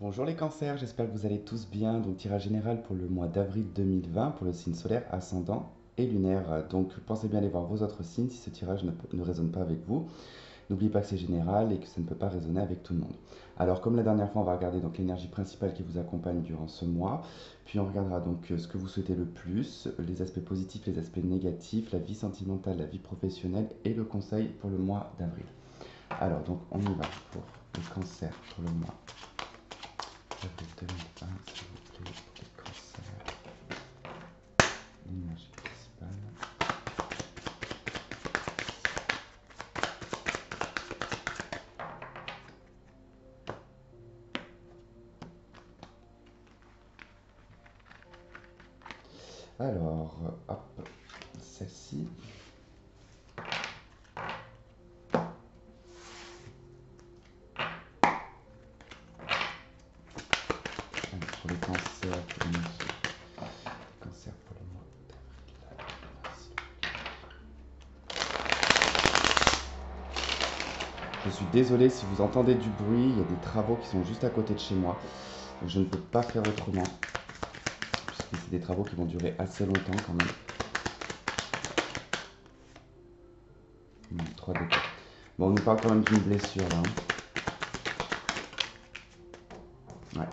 Bonjour les cancers, j'espère que vous allez tous bien. Donc tirage général pour le mois d'avril 2020 pour le signe solaire, ascendant et lunaire. Donc pensez bien aller voir vos autres signes si ce tirage ne résonne pas avec vous. N'oubliez pas que c'est général et que ça ne peut pas résonner avec tout le monde. Alors comme la dernière fois, on va regarder donc l'énergie principale qui vous accompagne durant ce mois. Puis on regardera donc ce que vous souhaitez le plus, les aspects positifs, les aspects négatifs, la vie sentimentale, la vie professionnelle et le conseil pour le mois d'avril. Alors donc on y va pour le cancer pour le mois avril 2020, s'il vous plaît, pour les cancers, l'énergie principale. Alors, hop, celle-ci. Pour les cancers, pour l'énergie. Cancer pour le mois d'avril. Merci. Je suis désolé si vous entendez du bruit, il y a des travaux qui sont juste à côté de chez moi. Je ne peux pas faire autrement, puisque c'est des travaux qui vont durer assez longtemps quand même. 3 degrés. Bon, on nous parle quand même d'une blessure là. Ouais.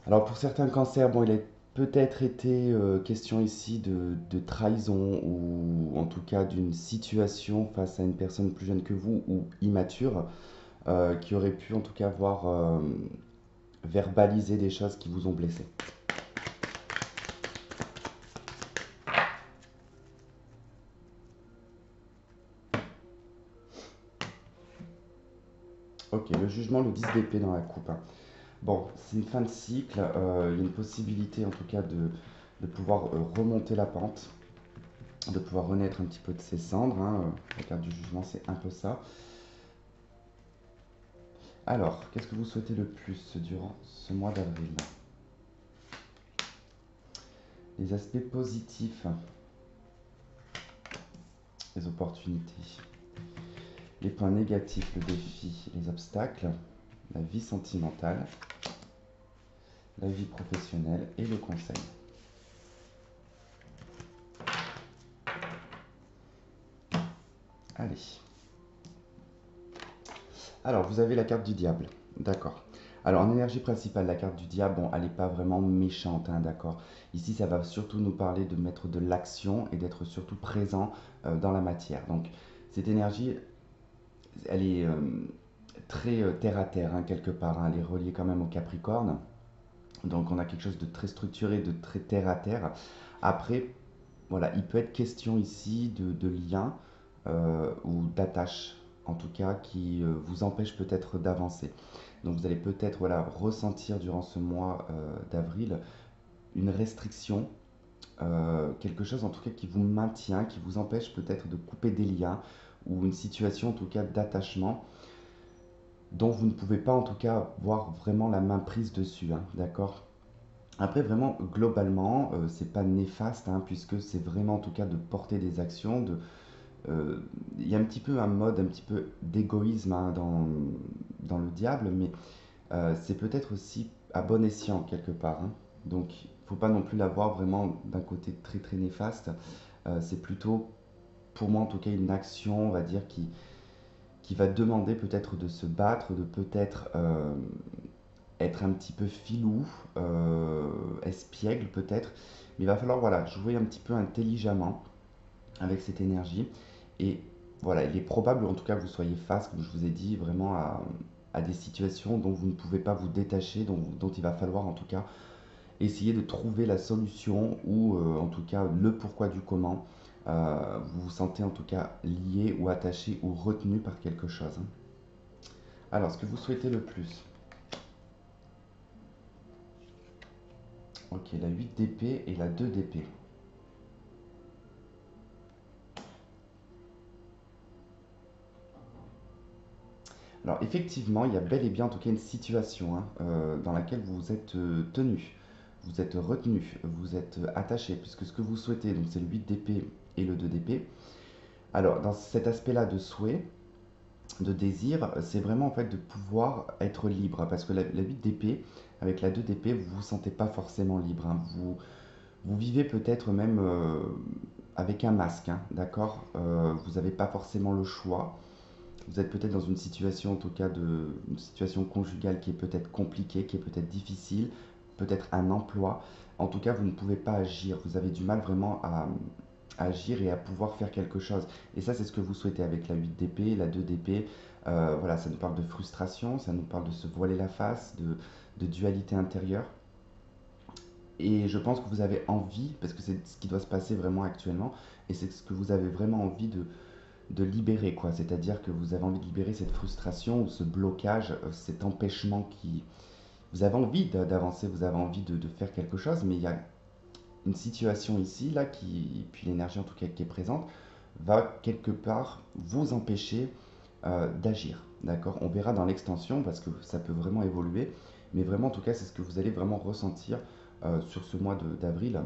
Alors pour certains cancers, bon, il a peut-être été question ici de trahison ou en tout cas d'une situation face à une personne plus jeune que vous ou immature qui aurait pu en tout cas avoir verbalisé des choses qui vous ont blessé. Ok, le jugement, le 10 d'épée dans la coupe, hein. Bon, c'est une fin de cycle, il y a une possibilité en tout cas de pouvoir remonter la pente, de pouvoir renaître un petit peu de ses cendres, hein. La carte du jugement, c'est un peu ça. Alors, qu'est-ce que vous souhaitez le plus durant ce mois d'avril? Les aspects positifs, les opportunités. Les points négatifs, le défi, les obstacles, la vie sentimentale, la vie professionnelle et le conseil. Allez. Alors, vous avez la carte du diable. D'accord. Alors, en énergie principale, la carte du diable, bon, elle n'est pas vraiment méchante, hein, d'accord. Ici, ça va surtout nous parler de mettre de l'action et d'être surtout présent dans la matière. Donc, cette énergie, elle est très terre à terre, hein, quelque part, hein. Elle est reliée quand même au Capricorne. Donc, on a quelque chose de très structuré, de très terre à terre. Après, voilà, il peut être question ici de liens ou d'attaches, en tout cas, qui vous empêchent peut-être d'avancer. Donc vous allez peut-être voilà, ressentir durant ce mois d'avril une restriction, quelque chose en tout cas qui vous maintient, qui vous empêche peut-être de couper des liens, ou une situation en tout cas d'attachement dont vous ne pouvez pas en tout cas voir vraiment la main prise dessus, hein, d'accord. Après, vraiment, globalement, c'est pas néfaste, hein, puisque c'est vraiment en tout cas de porter des actions, il y a un petit peu un mode, un petit peu d'égoïsme, hein, dans le diable, mais c'est peut-être aussi à bon escient quelque part, hein. Donc, il ne faut pas non plus l'avoir vraiment d'un côté très très néfaste. C'est plutôt, pour moi en tout cas, une action, on va dire, qui va demander peut-être de se battre, de peut-être être un petit peu filou, espiègle peut-être. Mais il va falloir voilà, jouer un petit peu intelligemment avec cette énergie. Et voilà, il est probable, en tout cas, que vous soyez face, comme je vous ai dit, vraiment à des situations dont vous ne pouvez pas vous détacher, dont il va falloir en tout cas essayer de trouver la solution ou en tout cas le pourquoi du comment. Vous vous sentez en tout cas lié ou attaché ou retenu par quelque chose, hein. Alors, ce que vous souhaitez le plus? Ok, la 8 d'épée et la 2 d'épée. Alors effectivement, il y a bel et bien en tout cas une situation, hein, dans laquelle vous êtes tenu, vous êtes retenu, vous êtes attaché, puisque ce que vous souhaitez, donc c'est le 8 d'épée et le 2 d'épée. Alors dans cet aspect-là de souhait, de désir, c'est vraiment en fait de pouvoir être libre. Parce que la 8 d'épée, avec la 2 d'épée, vous vous sentez pas forcément libre, hein. Vous vivez peut-être même avec un masque, hein, d'accord. Vous n'avez pas forcément le choix. Vous êtes peut-être dans une situation, en tout cas, une situation conjugale qui est peut-être compliquée, qui est peut-être difficile, peut-être un emploi. En tout cas, vous ne pouvez pas agir. Vous avez du mal vraiment à agir et à pouvoir faire quelque chose. Et ça, c'est ce que vous souhaitez avec la 8 d'épée, la 2 d'épée. Voilà, ça nous parle de frustration, ça nous parle de se voiler la face, de dualité intérieure. Et je pense que vous avez envie, parce que c'est ce qui doit se passer vraiment actuellement, et c'est ce que vous avez vraiment envie de libérer, quoi. C'est-à-dire que vous avez envie de libérer cette frustration ou ce blocage, cet empêchement qui... Vous avez envie d'avancer, vous avez envie de faire quelque chose, mais il y a une situation ici, là, qui, puis l'énergie en tout cas qui est présente, va quelque part vous empêcher d'agir. D'accord. On verra dans l'extension parce que ça peut vraiment évoluer, mais vraiment en tout cas c'est ce que vous allez vraiment ressentir sur ce mois d'avril.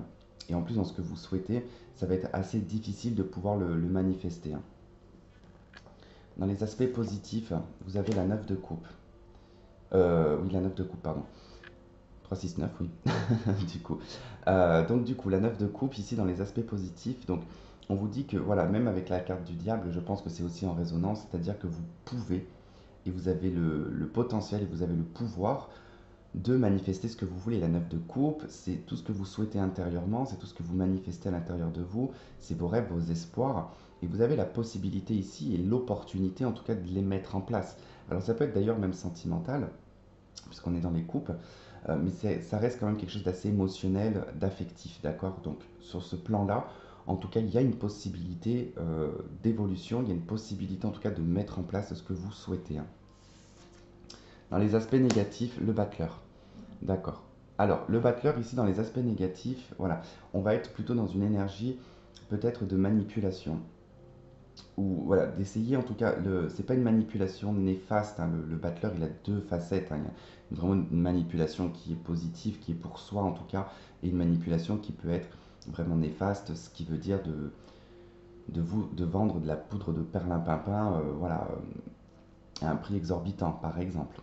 Et en plus dans ce que vous souhaitez, ça va être assez difficile de pouvoir le manifester, hein. Dans les aspects positifs, vous avez la 9 de coupe. Oui, la 9 de coupe, pardon. 3 6 9 oui. Du coup. Donc du coup, la 9 de coupe, ici dans les aspects positifs, donc on vous dit que, voilà, même avec la carte du diable, je pense que c'est aussi en résonance, c'est-à-dire que vous pouvez, et vous avez le potentiel, et vous avez le pouvoir de manifester ce que vous voulez. La 9 de coupe, c'est tout ce que vous souhaitez intérieurement, c'est tout ce que vous manifestez à l'intérieur de vous, c'est vos rêves, vos espoirs, et vous avez la possibilité ici, et l'opportunité en tout cas de les mettre en place. Alors ça peut être d'ailleurs même sentimental, puisqu'on est dans les coupes, mais ça reste quand même quelque chose d'assez émotionnel, d'affectif, d'accord. Donc sur ce plan-là, en tout cas, il y a une possibilité d'évolution, il y a une possibilité en tout cas de mettre en place ce que vous souhaitez, hein. Dans les aspects négatifs, le battleur. D'accord. Alors, le battleur, ici, dans les aspects négatifs, voilà, on va être plutôt dans une énergie peut-être de manipulation. Ou voilà, d'essayer en tout cas, c'est pas une manipulation néfaste, hein, le battleur, il a deux facettes, hein. Il y a vraiment une manipulation qui est positive, qui est pour soi en tout cas, et une manipulation qui peut être vraiment néfaste, ce qui veut dire de vendre de la poudre de perlimpinpin, voilà, à un prix exorbitant, par exemple.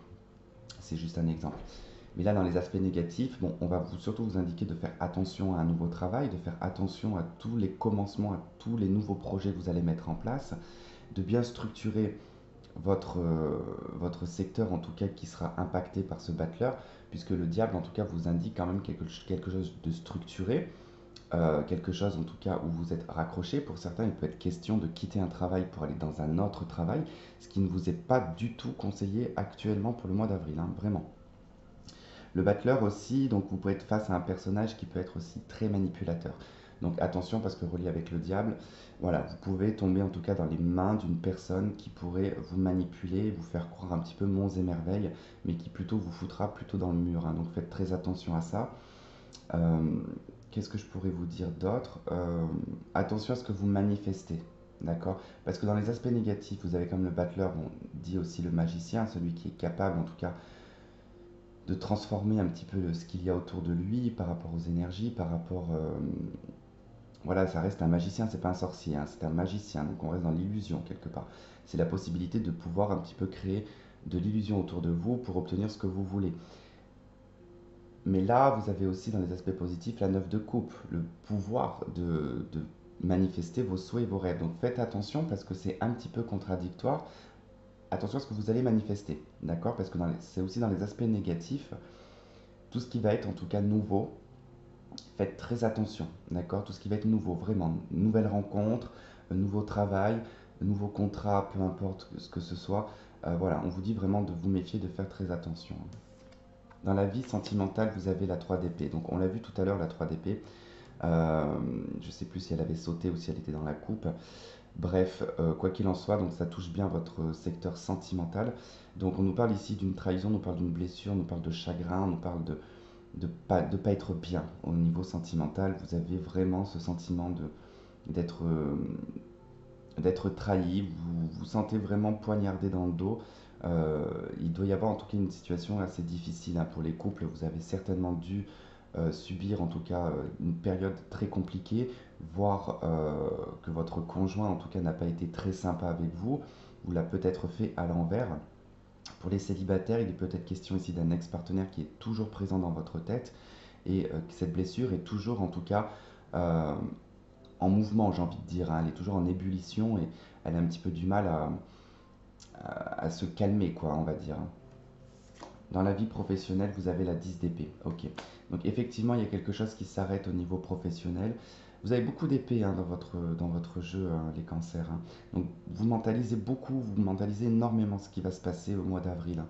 C'est juste un exemple. Mais là, dans les aspects négatifs, bon, on va surtout vous indiquer de faire attention à un nouveau travail, de faire attention à tous les commencements, à tous les nouveaux projets que vous allez mettre en place, de bien structurer votre secteur, en tout cas, qui sera impacté par ce battleur, puisque le diable, en tout cas, vous indique quand même quelque chose de structuré, quelque chose, en tout cas, où vous êtes raccroché. Pour certains, il peut être question de quitter un travail pour aller dans un autre travail, ce qui ne vous est pas du tout conseillé actuellement pour le mois d'avril, hein, vraiment. Le battleur aussi, donc vous pouvez être face à un personnage qui peut être aussi très manipulateur. Donc attention parce que relié avec le diable, voilà, vous pouvez tomber en tout cas dans les mains d'une personne qui pourrait vous manipuler, vous faire croire un petit peu monts et merveilles, mais qui plutôt vous foutra plutôt dans le mur, hein. Donc faites très attention à ça. Euh, Qu'est-ce que je pourrais vous dire d'autre? Attention à ce que vous manifestez, d'accord? Parce que dans les aspects négatifs, vous avez comme le battleur, bon, dit aussi le magicien, celui qui est capable en tout cas de transformer un petit peu ce qu'il y a autour de lui par rapport aux énergies, par rapport... voilà, ça reste un magicien, c'est pas un sorcier, hein, c'est un magicien, donc on reste dans l'illusion quelque part. C'est la possibilité de pouvoir un petit peu créer de l'illusion autour de vous pour obtenir ce que vous voulez. Mais là, vous avez aussi dans les aspects positifs la 9 de coupe, le pouvoir de manifester vos souhaits et vos rêves. Donc faites attention parce que c'est un petit peu contradictoire. Attention à ce que vous allez manifester, d'accord? Parce que c'est aussi dans les aspects négatifs, tout ce qui va être en tout cas nouveau, faites très attention, d'accord? Tout ce qui va être nouveau, vraiment, nouvelle rencontre, nouveau travail, nouveau contrat, peu importe ce que ce soit. Voilà, on vous dit vraiment de vous méfier, de faire très attention. Dans la vie sentimentale, vous avez la 3 d'épée. Donc on l'a vu tout à l'heure, la 3 d'épée. Je ne sais plus si elle avait sauté ou si elle était dans la coupe. Bref, quoi qu'il en soit, donc ça touche bien votre secteur sentimental. Donc on nous parle ici d'une trahison, on nous parle d'une blessure, on nous parle de chagrin, on nous parle de pas être bien au niveau sentimental. Vous avez vraiment ce sentiment d'être d'être trahi, vous vous sentez vraiment poignardé dans le dos. Il doit y avoir en tout cas une situation assez difficile, hein, pour les couples. Vous avez certainement dû subir en tout cas une période très compliquée, voire que votre conjoint en tout cas n'a pas été très sympa avec vous. ou l'a peut-être fait à l'envers. Pour les célibataires, il est peut-être question ici d'un ex-partenaire qui est toujours présent dans votre tête et cette blessure est toujours en tout cas euh, en mouvement, j'ai envie de dire, hein. Elle est toujours en ébullition et elle a un petit peu du mal à se calmer, quoi, on va dire. Dans la vie professionnelle, vous avez la 10 d'épée. Ok. Donc effectivement, il y a quelque chose qui s'arrête au niveau professionnel. Vous avez beaucoup d'épées hein, dans votre jeu, hein, les cancers, hein. Donc vous mentalisez beaucoup, vous mentalisez énormément ce qui va se passer au mois d'avril, hein.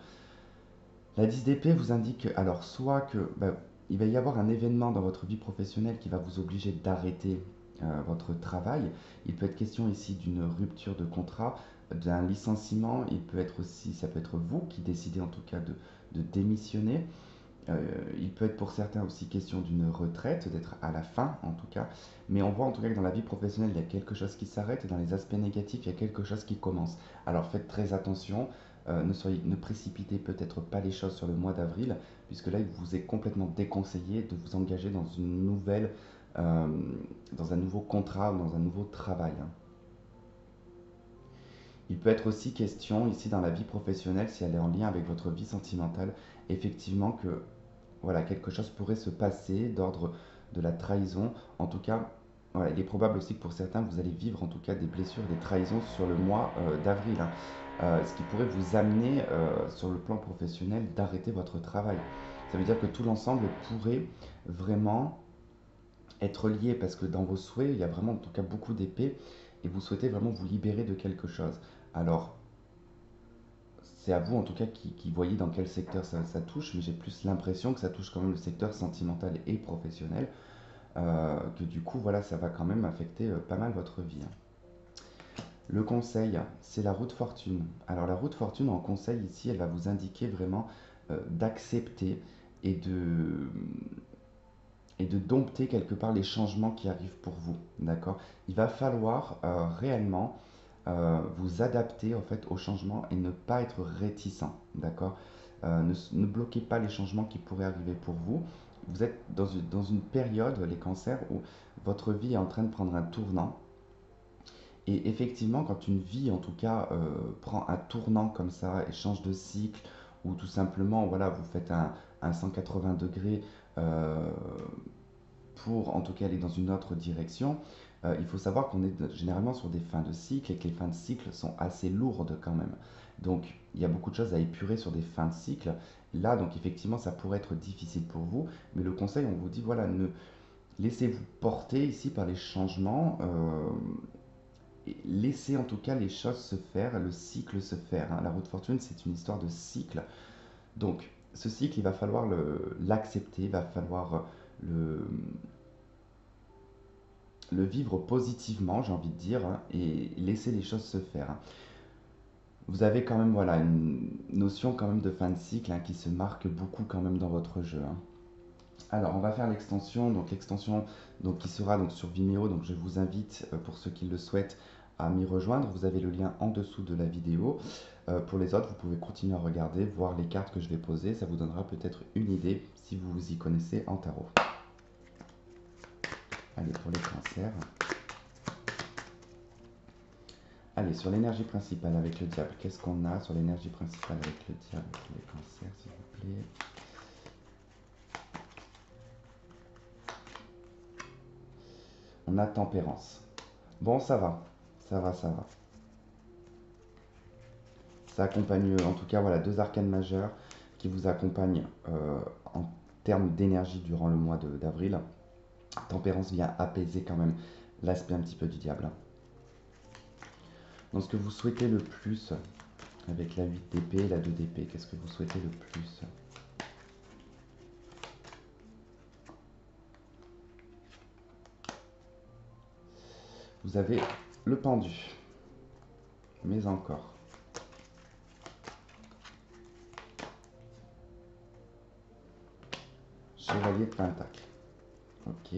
La 10 d'épée vous indique alors soit que il va y avoir un événement dans votre vie professionnelle qui va vous obliger d'arrêter votre travail. Il peut être question ici d'une rupture de contrat, d'un licenciement. Il peut être aussi, ça peut être vous qui décidez en tout cas de démissionner. Il peut être pour certains aussi question d'une retraite, d'être à la fin en tout cas. Mais on voit en tout cas que dans la vie professionnelle, il y a quelque chose qui s'arrête et dans les aspects négatifs, il y a quelque chose qui commence. Alors faites très attention, ne précipitez peut-être pas les choses sur le mois d'avril, puisque là, il vous est complètement déconseillé de vous engager dans une nouvelle, euh, dans un nouveau contrat ou dans un nouveau travail, hein. Il peut être aussi question ici dans la vie professionnelle, si elle est en lien avec votre vie sentimentale, effectivement que voilà, quelque chose pourrait se passer d'ordre de la trahison. En tout cas, voilà, il est probable aussi que pour certains, vous allez vivre en tout cas des blessures, des trahisons sur le mois d'avril, hein. Ce qui pourrait vous amener sur le plan professionnel d'arrêter votre travail. Ça veut dire que tout l'ensemble pourrait vraiment être lié parce que dans vos souhaits, il y a vraiment en tout cas beaucoup d'épées et vous souhaitez vraiment vous libérer de quelque chose. Alors, c'est à vous en tout cas qui voyez dans quel secteur ça touche, mais j'ai plus l'impression que ça touche quand même le secteur sentimental et professionnel, que du coup voilà ça va quand même affecter pas mal votre vie, hein. Le conseil, c'est la roue de fortune. Alors la roue de fortune en conseil ici, elle va vous indiquer vraiment d'accepter et de, et de dompter quelque part les changements qui arrivent pour vous, d'accord? Il va falloir réellement vous adapter en fait aux changements et ne pas être réticent, d'accord? Ne bloquez pas les changements qui pourraient arriver pour vous. Vous êtes dans une période, les cancers, où votre vie est en train de prendre un tournant. Et effectivement, quand une vie, en tout cas, prend un tournant comme ça et change de cycle, ou tout simplement, voilà, vous faites un 180 degrés euh, pour en tout cas aller dans une autre direction, il faut savoir qu'on est généralement sur des fins de cycle et que les fins de cycle sont assez lourdes quand même. Donc il y a beaucoup de choses à épurer sur des fins de cycle. Là, donc effectivement, ça pourrait être difficile pour vous, mais le conseil, on vous dit, voilà, ne laissez-vous porter ici par les changements, et laissez en tout cas les choses se faire, le cycle se faire, hein. La roue de fortune, c'est une histoire de cycle. Donc ce cycle, il va falloir l'accepter, il va falloir le, le vivre positivement, j'ai envie de dire, hein, et laisser les choses se faire, hein. Vous avez quand même voilà, une notion quand même de fin de cycle hein, qui se marque beaucoup quand même dans votre jeu, hein. Alors on va faire l'extension donc, qui sera donc, sur Vimeo, donc je vous invite pour ceux qui le souhaitent à m'y rejoindre. Vous avez le lien en dessous de la vidéo. Pour les autres, vous pouvez continuer à regarder, voir les cartes que je vais poser, ça vous donnera peut-être une idée si vous vous y connaissez en tarot. Allez, pour les cancers. Allez, sur l'énergie principale avec le diable, qu'est-ce qu'on a sur l'énergie principale avec le diable pour les cancers, s'il vous plaît? On a tempérance. Bon, ça va, ça va, ça va. Ça accompagne, en tout cas, voilà, deux arcanes majeures qui vous accompagnent en termes d'énergie durant le mois d'avril. Tempérance vient apaiser quand même l'aspect un petit peu du diable. Donc, ce que vous souhaitez le plus avec la 8 d'épée et la 2 d'épée, qu'est-ce que vous souhaitez le plus? Vous avez le pendu, mais encore. Chevalier de Pentacle. Ok.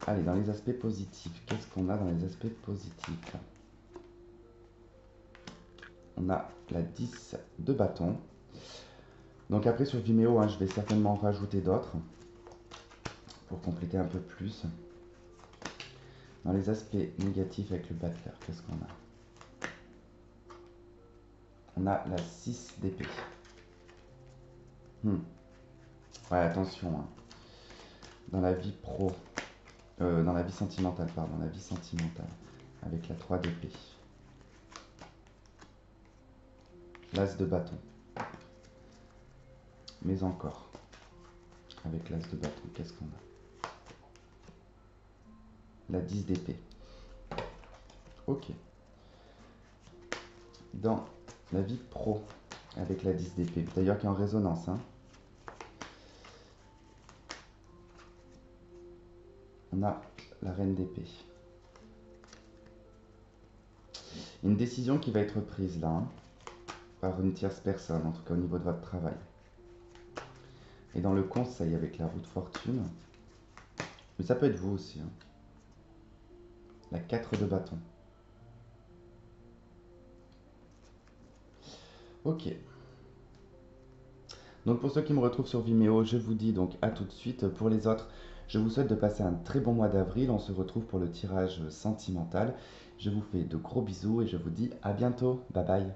Allez, dans les aspects positifs, qu'est-ce qu'on a dans les aspects positifs? On a la 10 de bâton. Donc après sur Vimeo, hein, je vais certainement en rajouter d'autres pour compléter un peu plus. Dans les aspects négatifs avec le battleur, qu'est-ce qu'on a? On a la 6 d'épée. Ouais, attention, hein. Dans la vie pro, dans la vie sentimentale, pardon, la vie sentimentale, avec la 3 d'épée. L'as de bâton. Mais encore, avec l'as de bâton, qu'est-ce qu'on a? La 10 d'épée. Ok. Dans la vie pro, avec la 10 d'épée, d'ailleurs qui est en résonance, hein. On a la reine d'épée. Une décision qui va être prise là, hein, par une tierce personne, en tout cas au niveau de votre travail. Et dans le conseil avec la roue de fortune, mais ça peut être vous aussi, hein, la 4 de bâton. Ok. Donc pour ceux qui me retrouvent sur Vimeo, je vous dis donc à tout de suite. Pour les autres, je vous souhaite de passer un très bon mois d'avril. On se retrouve pour le tirage sentimental. Je vous fais de gros bisous et je vous dis à bientôt. Bye bye.